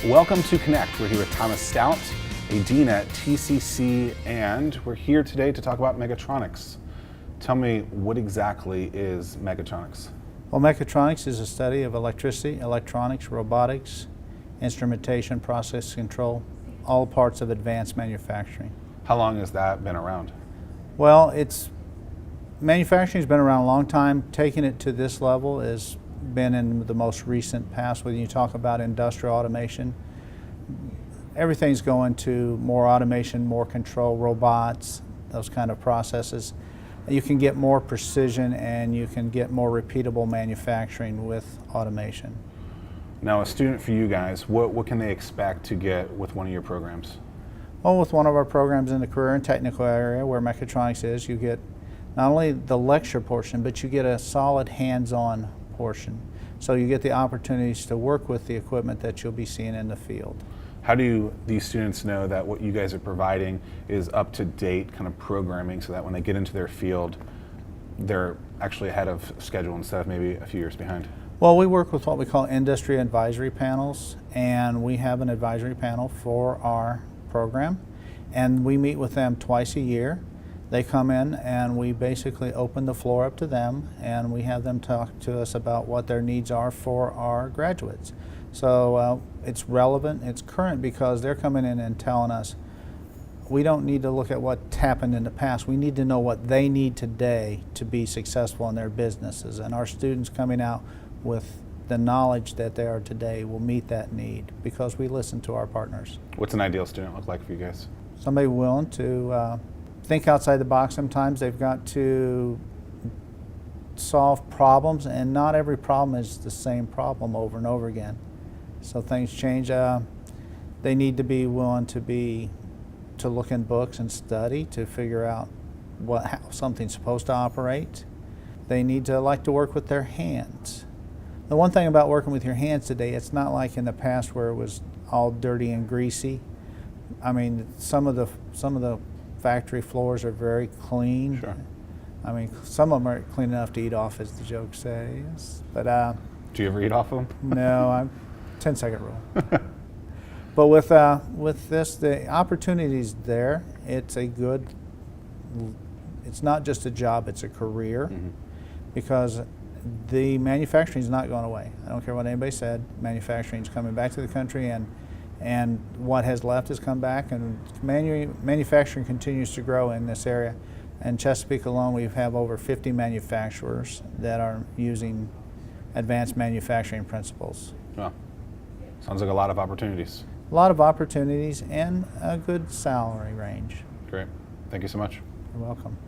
Welcome to Connect. We're here with Thomas Stout, a dean at TCC, and we're here today to talk about Mechatronics. Tell me, what exactly is Mechatronics? Well, Mechatronics is a study of electricity, electronics, robotics, instrumentation, process control, all parts of advanced manufacturing. How long has that been around? Well, manufacturing's been around a long time. Taking it to this level has been in the most recent past. When you talk about industrial automation, everything's going to more automation, more control, robots, those kind of processes. You can get more precision and you can get more repeatable manufacturing with automation. Now, a student for you guys, what can they expect to get with one of your programs? Well, with one of our programs in the career and technical area where Mechatronics is, you get not only the lecture portion, but you get a solid hands-on portion. So you get the opportunities to work with the equipment that you'll be seeing in the field. How do these students know that what you guys are providing is up-to-date kind of programming so that when they get into their field, they're actually ahead of schedule instead of maybe a few years behind? Well, we work with what we call industry advisory panels, and we have an advisory panel for our program, and we meet with them twice a year. They come in and we basically open the floor up to them and we have them talk to us about what their needs are for our graduates. So it's relevant, it's current, because they're coming in and telling us we don't need to look at what happened in the past. We need to know what they need today to be successful in their businesses. And our students coming out with the knowledge that they are today will meet that need because we listen to our partners. What's an ideal student look like for you guys? Somebody willing to think outside the box. Sometimes they've got to solve problems, and not every problem is the same problem over and over again. So things change. They need to be willing to look in books and study to figure out how something's supposed to operate. They need to like to work with their hands. The one thing about working with your hands today, it's not like in the past where it was all dirty and greasy. I mean, some of the factory floors are very clean. Sure. I mean, some of them are clean enough to eat off, as the joke says. But do you ever eat off of them? No, I'm 10-second rule. But with this, the opportunity's there. It's not just a job; it's a career, because the manufacturing's not going away. I don't care what anybody said. Manufacturing's coming back to the country, and what has left has come back, and manufacturing continues to grow in this area. In Chesapeake alone, we have over 50 manufacturers that are using advanced manufacturing principles. Well, sounds like a lot of opportunities. A lot of opportunities and a good salary range. Great. Thank you so much. You're welcome.